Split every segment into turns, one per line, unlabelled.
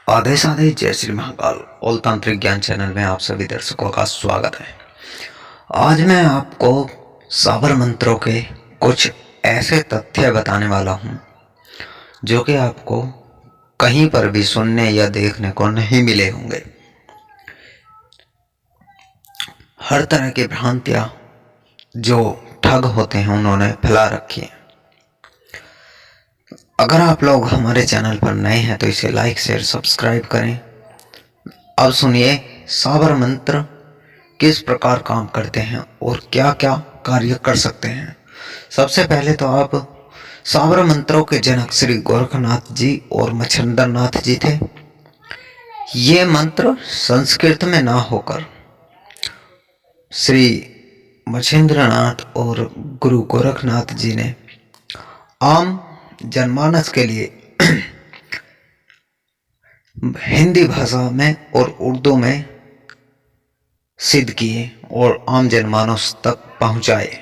आदेश आदेश जय श्री महाकाल ऑल तांत्रिक ज्ञान चैनल में आप सभी दर्शकों का स्वागत है। आज मैं आपको साबर मंत्रों के कुछ ऐसे तथ्य बताने वाला हूं जो कि आपको कहीं पर भी सुनने या देखने को नहीं मिले होंगे। हर तरह की भ्रांतियां जो ठग होते हैं उन्होंने फैला रखी है। अगर आप लोग हमारे चैनल पर नए हैं तो इसे लाइक शेयर सब्सक्राइब करें। अब सुनिए साबर मंत्र किस प्रकार काम करते हैं और क्या क्या कार्य कर सकते हैं। सबसे पहले तो आप साबर मंत्रों के जनक श्री गोरखनाथ जी और मच्छिंद्र नाथ जी थे। ये मंत्र संस्कृत में ना होकर श्री मच्छिंद्र नाथ और गुरु गोरखनाथ जी ने आम जनमानस के लिए हिंदी भाषा में और उर्दू में सिद्ध किए और आम जनमानस तक पहुंचाए।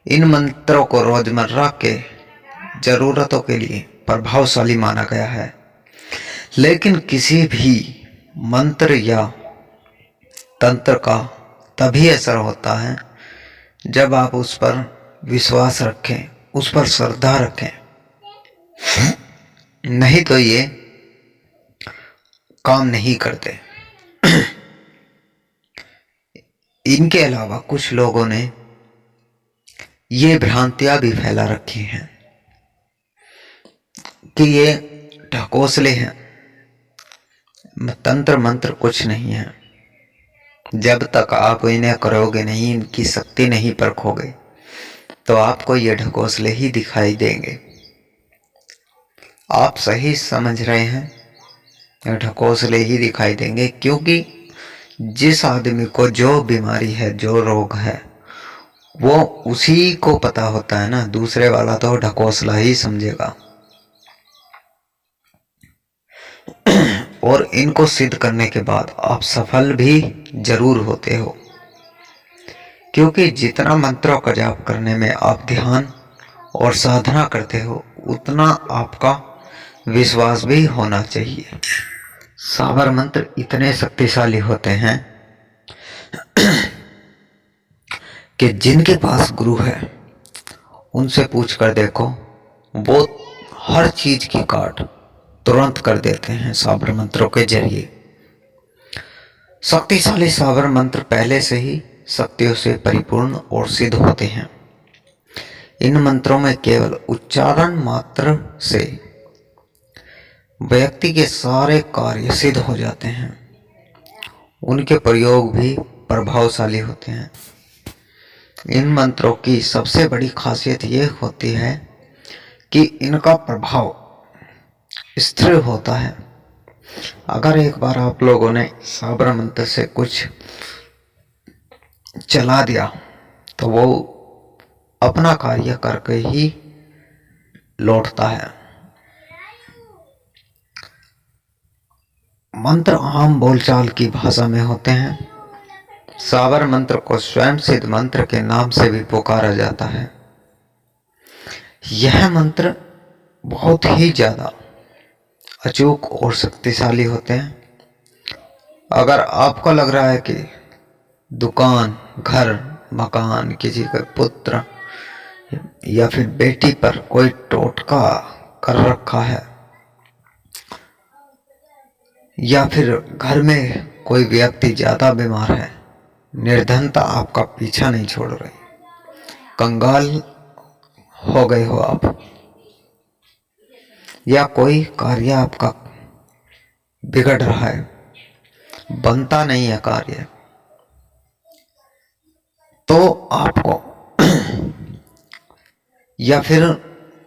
इन मंत्रों को रोजमर्रा के जरूरतों के लिए प्रभावशाली माना गया है, लेकिन किसी भी मंत्र या तंत्र का तभी असर होता है जब आप उस पर विश्वास रखें, उस पर श्रद्धा रखें। नहीं तो ये काम नहीं करते। इनके अलावा कुछ लोगों ने ये भ्रांतियां भी फैला रखी हैं कि ये ढकोसले हैं, तंत्र मंत्र कुछ नहीं है। जब तक आप इन्हें करोगे नहीं, इनकी शक्ति नहीं परखोगे, तो आपको ये ढकोसले ही दिखाई देंगे। आप सही समझ रहे हैं, ये ढकोसले ही दिखाई देंगे, क्योंकि जिस आदमी को जो बीमारी है, जो रोग है, वो उसी को पता होता है ना। दूसरे वाला तो ढकोसला ही समझेगा। और इनको सिद्ध करने के बाद आप सफल भी जरूर होते हो, क्योंकि जितना मंत्रों का जाप करने में आप ध्यान और साधना करते हो, उतना आपका विश्वास भी होना चाहिए। साबर मंत्र इतने शक्तिशाली होते हैं कि जिनके पास गुरु है उनसे पूछ कर देखो, वो हर चीज की काट तुरंत कर देते हैं साबर मंत्रों के जरिए। शक्तिशाली साबर मंत्र पहले से ही शक्तियों से परिपूर्ण और सिद्ध होते हैं। इन मंत्रों में केवल उच्चारण मात्र से व्यक्ति के सारे कार्य सिद्ध हो जाते हैं। उनके प्रयोग भी प्रभावशाली होते हैं। इन मंत्रों की सबसे बड़ी खासियत यह होती है कि इनका प्रभाव स्थिर होता है। अगर एक बार आप लोगों ने साबर मंत्र से कुछ चला दिया तो वो अपना कार्य करके ही लौटता है। मंत्र आम बोलचाल की भाषा में होते हैं। साबर मंत्र को स्वयं सिद्ध मंत्र के नाम से भी पुकारा जाता है। यह मंत्र बहुत ही ज्यादा अचूक और शक्तिशाली होते हैं। अगर आपको लग रहा है कि दुकान, घर, मकान, किसी का पुत्र या फिर बेटी पर कोई टोटका कर रखा है, या फिर घर में कोई व्यक्ति ज्यादा बीमार है, निर्धनता आपका पीछा नहीं छोड़ रही, कंगाल हो गए हो आप, या कोई कार्य आपका बिगड़ रहा है, बनता नहीं है कार्य, तो आपको या फिर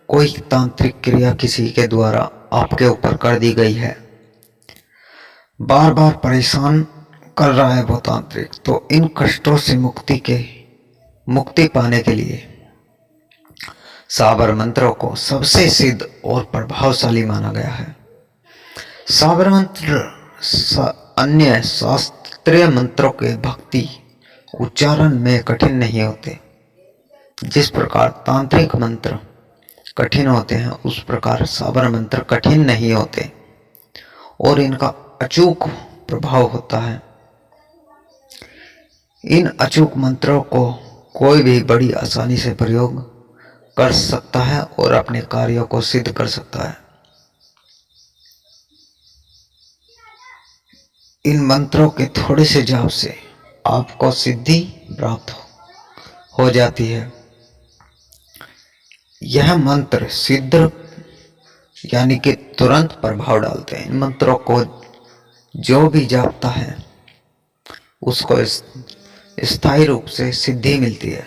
कोई तांत्रिक क्रिया किसी के द्वारा आपके ऊपर कर दी गई है, बार बार परेशान कर रहा है वो तांत्रिक, तो इन कष्टों से मुक्ति पाने के लिए साबर मंत्रों को सबसे सिद्ध और प्रभावशाली माना गया है। साबर मंत्र अन्य शास्त्रीय मंत्रों के भक्ति उच्चारण में कठिन नहीं होते। जिस प्रकार तांत्रिक मंत्र कठिन होते हैं, उस प्रकार साबर मंत्र कठिन नहीं होते और इनका अचूक प्रभाव होता है। इन अचूक मंत्रों को कोई भी बड़ी आसानी से प्रयोग कर सकता है और अपने कार्यों को सिद्ध कर सकता है। इन मंत्रों के थोड़े से जाप से आपको सिद्धि प्राप्त हो जाती है। यह मंत्र सिद्ध यानी कि तुरंत प्रभाव डालते हैं। इन मंत्रों को जो भी जापता है उसको स्थायी रूप से सिद्धि मिलती है।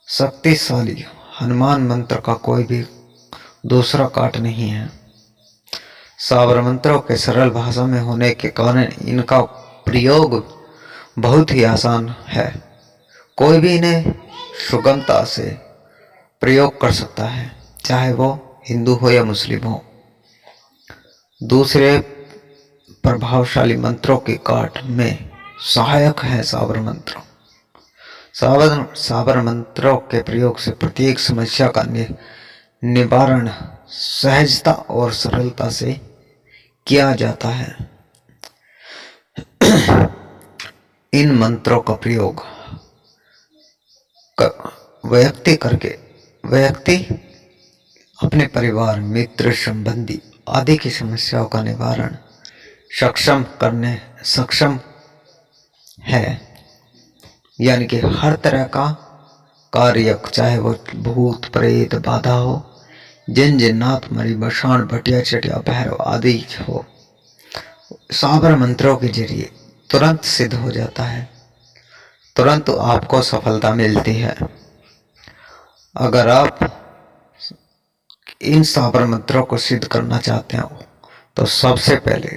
शक्तिशाली हनुमान मंत्र का कोई भी दूसरा काट नहीं है। साबर मंत्रों के सरल भाषा में होने के कारण इनका प्रयोग बहुत ही आसान है। कोई भी इन्हें सुगमता से प्रयोग कर सकता है, चाहे वो हिंदू हो या मुस्लिम हो। दूसरे प्रभावशाली मंत्रों के काट में सहायक है साबर मंत्र। साबर मंत्रों के प्रयोग से प्रत्येक समस्या का निवारण सहजता और सरलता से किया जाता है। इन मंत्रों का प्रयोग व्यक्ति अपने परिवार, मित्र, संबंधी आदि की समस्याओं का निवारण सक्षम है। यानी कि हर तरह का कार्य, चाहे वो भूत प्रेत बाधा हो, जिन जिन्नात, मरी मशान, भटिया चटिया भैरव आदि हो, साबर मंत्रों के जरिए तुरंत सिद्ध हो जाता है। तुरंत आपको सफलता मिलती है। अगर आप इन साबर मंत्रों को सिद्ध करना चाहते हो तो सबसे पहले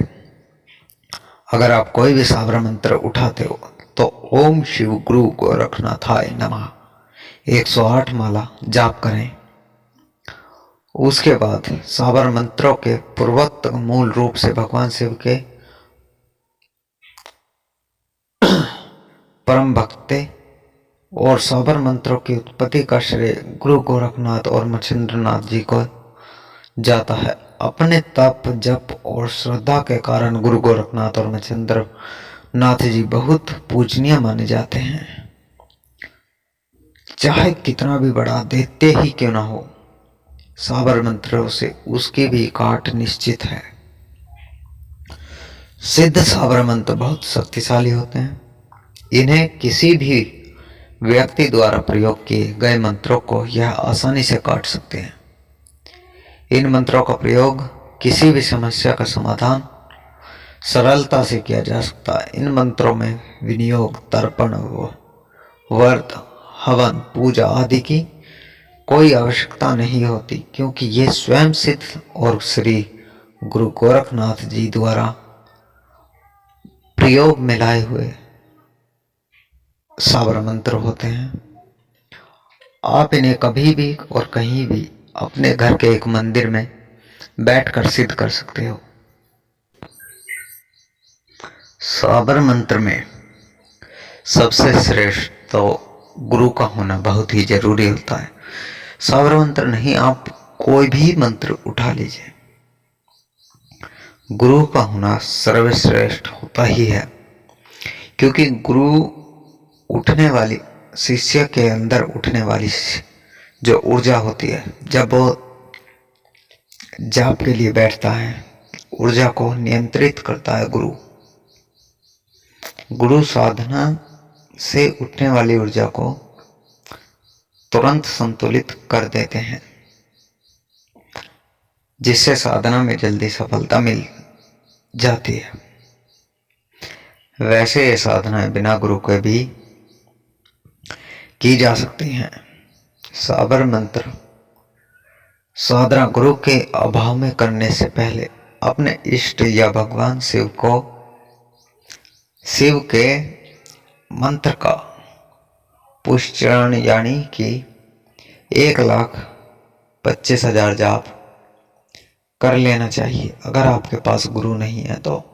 अगर आप कोई भी साबर मंत्र उठाते हो तो ओम शिव गुरु गोरखनाथाय नमः 108 माला जाप करें। उसके बाद साबर मंत्रों के पूर्वोक्त मूल रूप से भगवान शिव के परम भक्त और साबर मंत्रों की उत्पत्ति का श्रेय गुरु गोरखनाथ और मच्छिंद्रनाथ जी को जाता है। अपने तप, जप और श्रद्धा के कारण गुरु गोरखनाथ और मच्छिंद्रनाथ जी बहुत पूजनीय माने जाते हैं। चाहे कितना भी बड़ा दैत्य ही क्यों ना हो, साबर मंत्रों से उसकी भी काट निश्चित है। सिद्ध साबर मंत्र बहुत शक्तिशाली होते हैं। इन्हें किसी भी व्यक्ति द्वारा प्रयोग किए गए मंत्रों को यह आसानी से काट सकते हैं। इन मंत्रों का प्रयोग किसी भी समस्या का समाधान सरलता से किया जा सकता है। इन मंत्रों में विनियोग, तर्पण, व्रत, हवन, पूजा आदि की कोई आवश्यकता नहीं होती, क्योंकि ये स्वयं सिद्ध और श्री गुरु गोरखनाथ जी द्वारा प्रयोग में लाए हुए साबर मंत्र होते हैं। आप इन्हें कभी भी और कहीं भी अपने घर के एक मंदिर में बैठकर सिद्ध कर सकते हो। साबर मंत्र में सबसे श्रेष्ठ तो गुरु का होना बहुत ही जरूरी होता है। साबर मंत्र नहीं, आप कोई भी मंत्र उठा लीजिए, गुरु का होना सर्वश्रेष्ठ होता ही है। क्योंकि गुरु उठने वाली, शिष्य के अंदर उठने वाली जो ऊर्जा होती है, जब वो जाप के लिए बैठता है, ऊर्जा को नियंत्रित करता है गुरु। गुरु साधना से उठने वाली ऊर्जा को तुरंत संतुलित कर देते हैं, जिससे साधना में जल्दी सफलता मिल जाती है। वैसे ये साधनाएं बिना गुरु के भी की जा सकती हैं। साबर मंत्र साधना गुरु के अभाव में करने से पहले अपने इष्ट या भगवान शिव के मंत्र का पुष्चरण यानी कि 1,25,000 जाप कर लेना चाहिए, अगर आपके पास गुरु नहीं है तो।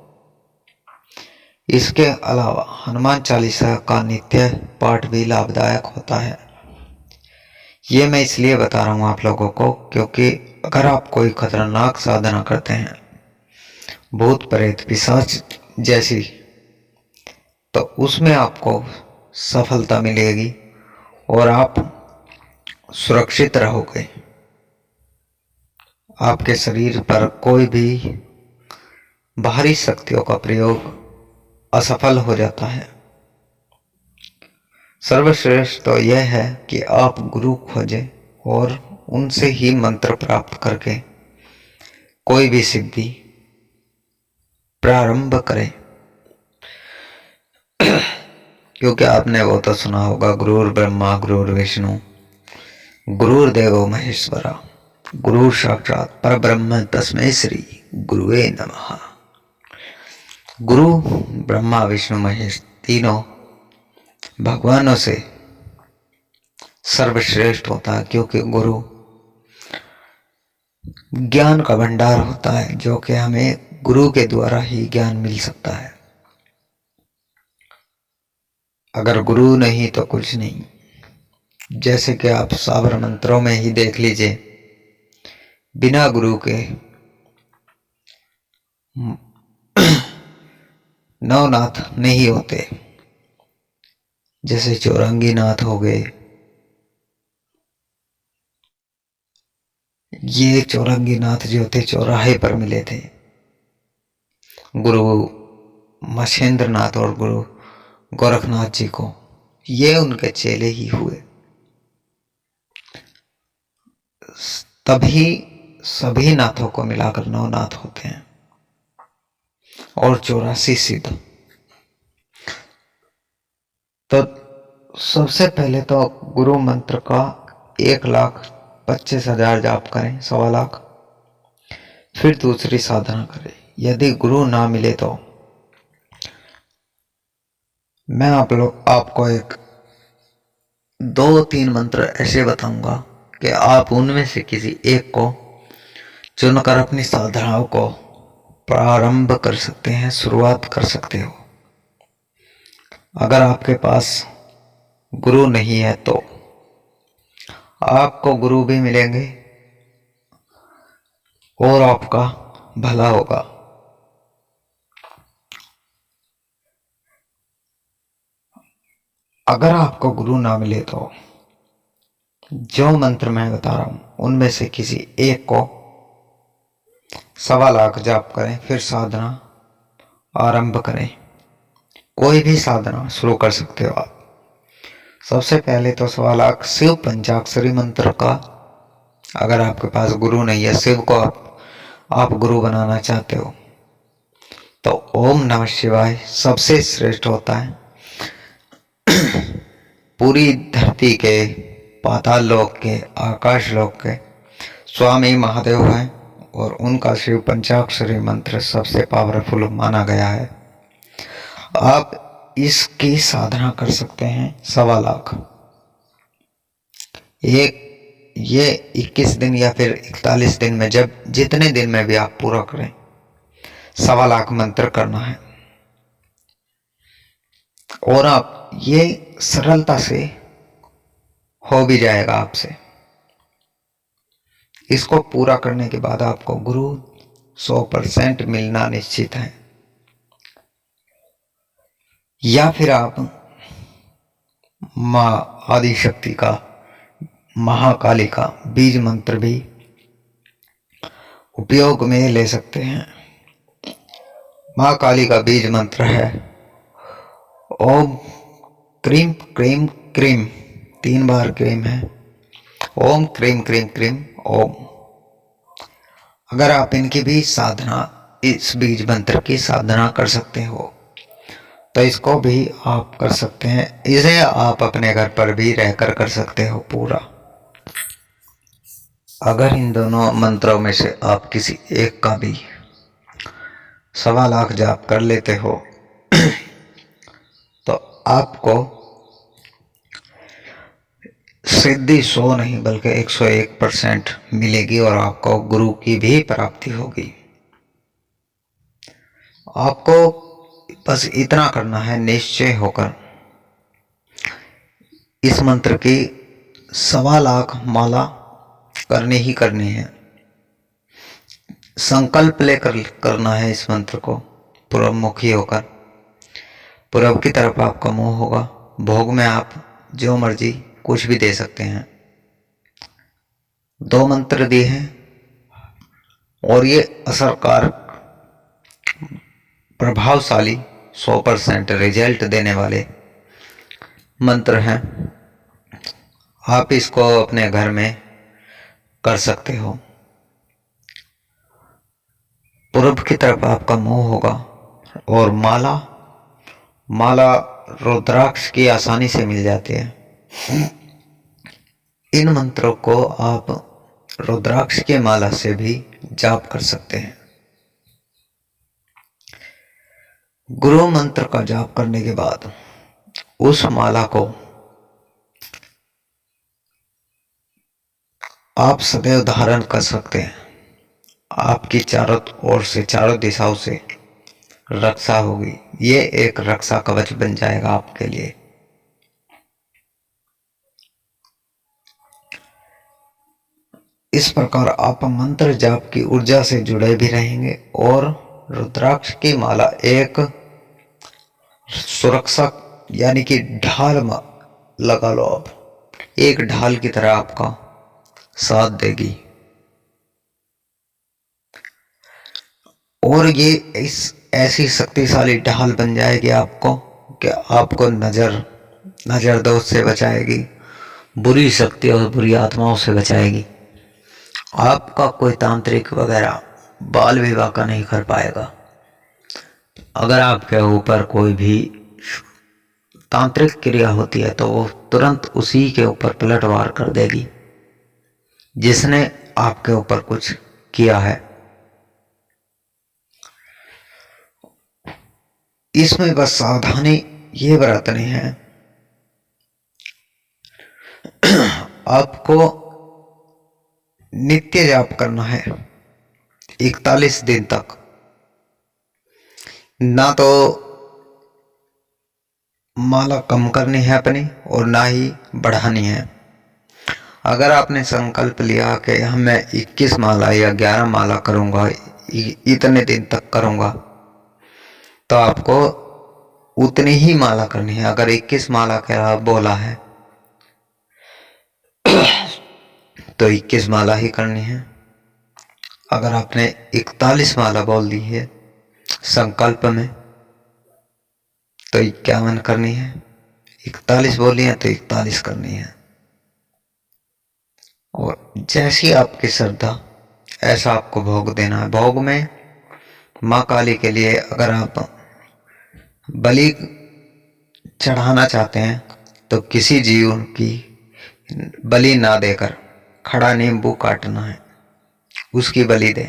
इसके अलावा हनुमान चालीसा का नित्य पाठ भी लाभदायक होता है। ये मैं इसलिए बता रहा हूँ आप लोगों को, क्योंकि अगर आप कोई खतरनाक साधना करते हैं भूत प्रेत पिशाच जैसी, तो उसमें आपको सफलता मिलेगी और आप सुरक्षित रहोगे। आपके शरीर पर कोई भी बाहरी शक्तियों का प्रयोग असफल हो जाता है। सर्वश्रेष्ठ तो यह है कि आप गुरु खोजें और उनसे ही मंत्र प्राप्त करके कोई भी सिद्धि प्रारंभ करें। क्योंकि आपने वो तो सुना होगा, गुरुर् ब्रह्मा गुरुर्विष्णु गुरुर्देवो महेश्वरा गुरु साक्षात परब्रह्म तस्मै श्री गुरुवे नमः। गुरु ब्रह्मा विष्णु महेश तीनों भगवानों से सर्वश्रेष्ठ होता है, क्योंकि गुरु ज्ञान का भंडार होता है, जो कि हमें गुरु के द्वारा ही ज्ञान मिल सकता है। अगर गुरु नहीं तो कुछ नहीं। जैसे कि आप साबर मंत्रों में ही देख लीजिए, बिना गुरु के नवनाथ नहीं होते। जैसे चौरंगी नाथ हो गए, ये चौरंगी नाथ जो थे चौराहे पर मिले थे। गुरु मछेंद्र नाथ और गुरु गोरखनाथ जी को, ये उनके चेले ही हुए। तभी सभी नाथों को मिलाकर नवनाथ होते हैं और 84 सिद्ध। तो सबसे पहले तो गुरु मंत्र का 1,25,000 जाप करें, 1,25,000। फिर दूसरी साधना करें। यदि गुरु ना मिले तो मैं आपको एक 2-3 मंत्र ऐसे बताऊंगा कि आप उनमें से किसी एक को चुनकर अपनी साधनाओं को प्रारंभ कर सकते हैं, शुरुआत कर सकते हो। अगर आपके पास गुरु नहीं है तो आपको गुरु भी मिलेंगे और आपका भला होगा। अगर आपको गुरु ना मिले तो जो मंत्र मैं बता रहा हूं उनमें से किसी एक को 1,25,000 जाप करें, फिर साधना आरंभ करें। कोई भी साधना शुरू कर सकते हो आप। सबसे पहले तो 1,25,000 शिव पंचाक्षरी मंत्र का, अगर आपके पास गुरु नहीं है, शिव को आप गुरु बनाना चाहते हो तो ओम नमः शिवाय सबसे श्रेष्ठ होता है। पूरी धरती के, पाताल लोक के, आकाश लोक के स्वामी महादेव हैं और उनका शिव पंचाक्षरी मंत्र सबसे पावरफुल माना गया है। आप इसकी साधना कर सकते हैं 1,25,000। ये 21 दिन या फिर 41 दिन में, जब जितने दिन में भी आप पूरा करें, 1,25,000 मंत्र करना है। और आप ये सरलता से हो भी जाएगा आपसे। इसको पूरा करने के बाद आपको गुरु 100% मिलना निश्चित है। या फिर आप मां आदिशक्ति का, महाकाली का बीज मंत्र भी उपयोग में ले सकते हैं। महाकाली का बीज मंत्र है ओम क्रीम क्रीम क्रीम, 3 बार क्रीम है, ओम क्रीम क्रीम क्रीम ओम। अगर आप इनकी भी साधना, इस बीज मंत्र की साधना कर सकते हो तो इसको भी आप कर सकते हैं। इसे आप अपने घर पर भी रहकर कर सकते हो पूरा। अगर इन दोनों मंत्रों में से आप किसी एक का भी 1,25,000 जाप कर लेते हो तो आपको सिद्धि 100 नहीं बल्कि 101% मिलेगी और आपको गुरु की भी प्राप्ति होगी। आपको बस इतना करना है, निश्चय होकर इस मंत्र की 1,25,000 माला करनी ही करनी है। संकल्प लेकर करना है इस मंत्र को, पूर्वमुखी होकर। पूर्व की तरफ आपका मुंह होगा। भोग में आप जो मर्जी कुछ भी दे सकते हैं। 2 मंत्र दिए हैं और ये असरकारक, प्रभावशाली, 100% रिजल्ट देने वाले मंत्र हैं। आप इसको अपने घर में कर सकते हो। पूर्व की तरफ आपका मुंह होगा और माला रुद्राक्ष की आसानी से मिल जाती है। इन मंत्रों को आप रुद्राक्ष के माला से भी जाप कर सकते हैं। गुरु मंत्र का जाप करने के बाद उस माला को आप सदैव धारण कर सकते हैं। आपकी चारों ओर से, चारों दिशाओं से रक्षा होगी। ये एक रक्षा कवच बन जाएगा आपके लिए। इस प्रकार आप मंत्र जाप की ऊर्जा से जुड़े भी रहेंगे और रुद्राक्ष की माला एक सुरक्षा यानी कि ढाल लगा लो आप, एक ढाल की तरह आपका साथ देगी। और ये इस ऐसी शक्तिशाली ढाल बन जाएगी आपको कि आपको नजर दोष से बचाएगी, बुरी शक्ति और बुरी आत्माओं से बचाएगी। आपका कोई तांत्रिक वगैरह बाल विवाह का नहीं कर पाएगा। अगर आपके ऊपर कोई भी तांत्रिक क्रिया होती है तो वो तुरंत उसी के ऊपर पलटवार कर देगी जिसने आपके ऊपर कुछ किया है। इसमें बस सावधानी ये बरतनी है, आपको नित्य जाप करना है 41 दिन तक। ना तो माला कम करनी है अपनी और ना ही बढ़ानी है। अगर आपने संकल्प लिया कि मैं 21 माला या 11 माला करूंगा, इतने दिन तक करूंगा, तो आपको उतनी ही माला करनी है। अगर 21 माला का बोला है तो 21 माला ही करनी है। अगर आपने 41 माला बोल दी है संकल्प में तो 51 करनी है। 41 बोली है तो 41 करनी है। और जैसी आपकी श्रद्धा ऐसा आपको भोग देना है। भोग में माँ काली के लिए अगर आप बलि चढ़ाना चाहते हैं तो किसी जीव की बलि ना देकर खड़ा नींबू काटना है, उसकी बलि दे।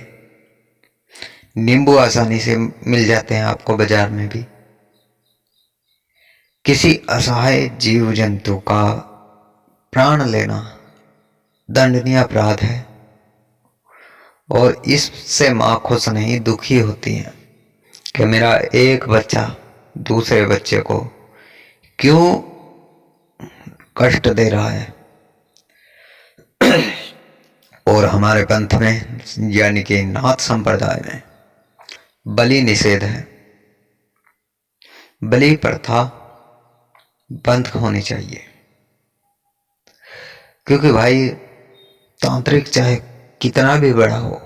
नींबू आसानी से मिल जाते हैं आपको बाजार में भी। किसी असहाय जीव जंतु का प्राण लेना दंडनीय अपराध है और इससे माँ खुश नहीं, दुखी होती है कि मेरा एक बच्चा दूसरे बच्चे को क्यों कष्ट दे रहा है। और हमारे पंथ में यानी कि नाथ संप्रदाय में बलि निषेध है। बलि प्रथा बंद होनी चाहिए, क्योंकि भाई तांत्रिक चाहे कितना भी बड़ा हो,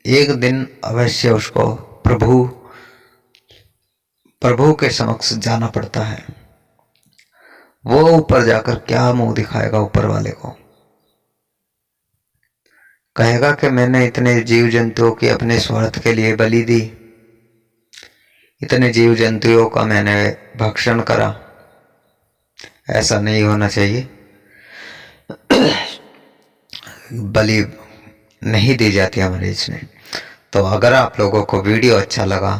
एक दिन अवश्य उसको प्रभु के समक्ष जाना पड़ता है। वो ऊपर जाकर क्या मुंह दिखाएगा ऊपर वाले को? कहेगा कि मैंने इतने जीव जंतुओं की अपने स्वार्थ के लिए बलि दी, इतने जीव जंतुओं का मैंने भक्षण करा। ऐसा नहीं होना चाहिए। बलि नहीं दी जाती हमारे इसमें। तो अगर आप लोगों को वीडियो अच्छा लगा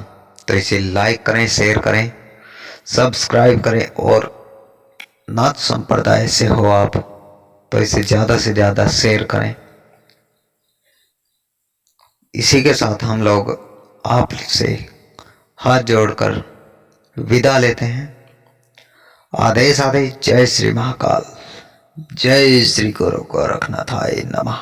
तो इसे लाइक करें, शेयर करें, सब्सक्राइब करें। और नाथ संप्रदाय से हो आप तो इसे ज़्यादा से ज़्यादा शेयर करें। इसी के साथ हम लोग आपसे हाथ जोड़कर विदा लेते हैं। आदेश आदेश। जय श्री महाकाल, जय श्री गुरु गोरखनाथाय नमः।